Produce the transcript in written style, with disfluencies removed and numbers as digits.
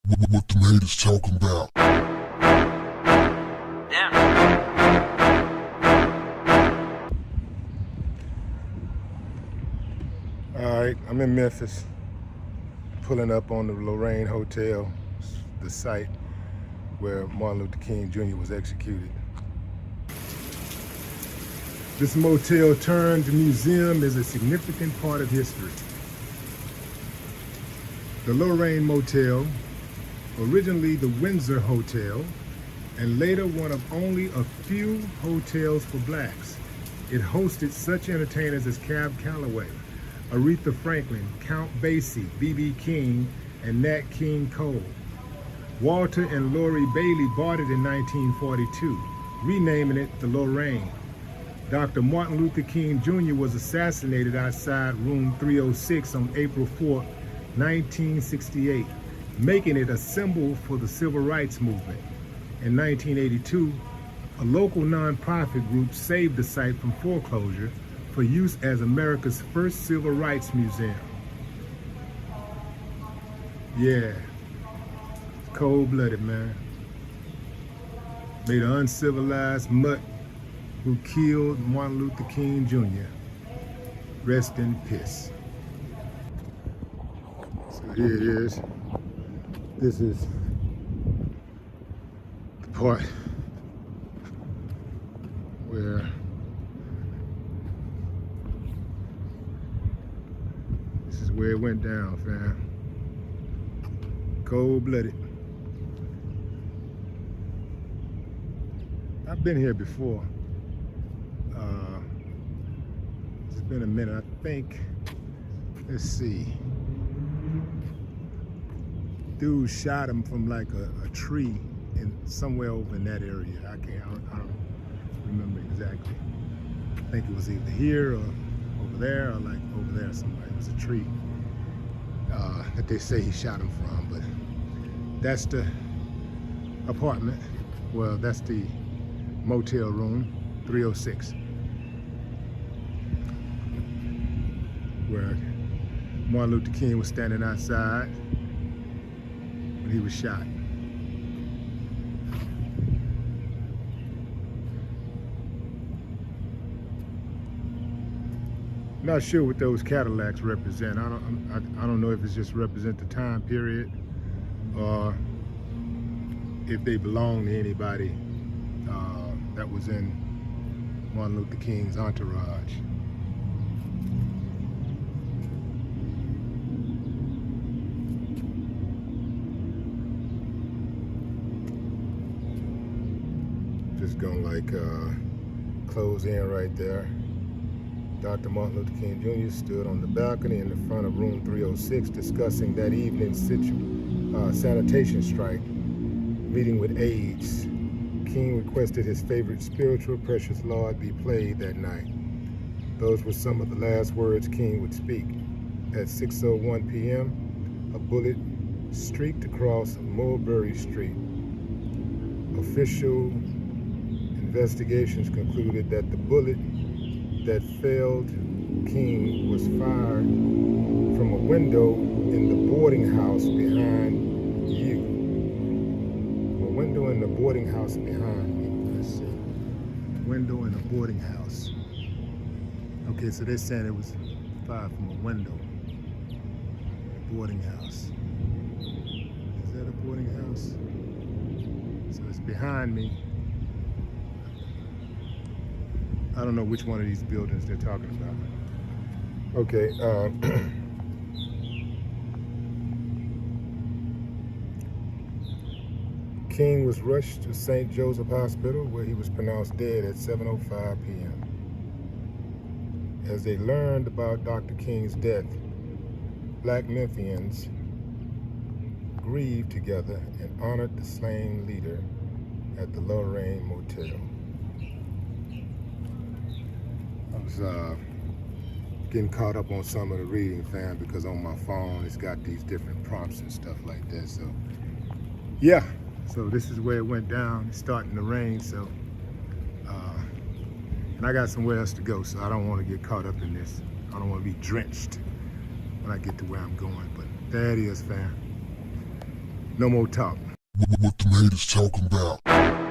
What them haters talking about? All right, I'm in Memphis, pulling up on the Lorraine Hotel, the site where Martin Luther King Jr. was executed. This motel turned museum is a significant part of history. The Lorraine Motel, originally the Windsor Hotel, and later one of only a few hotels for blacks. It hosted such entertainers as Cab Calloway, Aretha Franklin, Count Basie, B.B. King, and Nat King Cole. Walter and Lori Bailey bought it in 1942, renaming it the Lorraine. Dr. Martin Luther King Jr. was assassinated outside room 306 on April 4, 1968, making it a symbol for the civil rights movement. In 1982, a local nonprofit group saved the site from foreclosure for use as America's first civil rights museum. Yeah, cold-blooded, man. Made an uncivilized mutt who killed Martin Luther King Jr. Rest in peace. So here it is. This is the part where it went down, fam. Cold-blooded. I've been here before. It's been a minute, I think. Let's see. Dude shot him from like a tree in somewhere over in that area. I don't remember exactly. I think it was either here or over there, or like over there somewhere. It was a tree that they say he shot him from, but that's the apartment. Well, that's the motel room, 306, where Martin Luther King was standing outside when he was shot. Not sure what those Cadillacs represent. I don't know if it's just represent the time period or if they belong to anybody that was in Martin Luther King's entourage. Just gonna like close in right there. Dr. Martin Luther King Jr. stood on the balcony in the front of room 306 discussing that evening's sanitation strike, meeting with aides. King requested his favorite spiritual Precious Lord be played that night. Those were some of the last words King would speak. At 6:01 p.m., a bullet streaked across Mulberry Street. Official investigations concluded that the bullet that felled King was fired from a window in the boarding house behind you. A window in the boarding house behind me. Let's see. Window in a boarding house. Okay, so they're saying it was fired from a window. Boarding house. Is that a boarding house? So it's behind me. I don't know which one of these buildings they're talking about. Okay, King was rushed to St. Joseph Hospital where he was pronounced dead at 7:05 p.m. As they learned about Dr. King's death, Black Memphians grieved together and honored the slain leader at the Lorraine Motel. I was getting caught up on some of the reading, fam, because on my phone it's got these different prompts and stuff like that. So yeah, so this is where it went down. It's starting to rain, so and I got somewhere else to go, so I don't want to get caught up in this. I don't want to be drenched when I get to where I'm going, but there it is, fam. No more talk. What the haters talking about?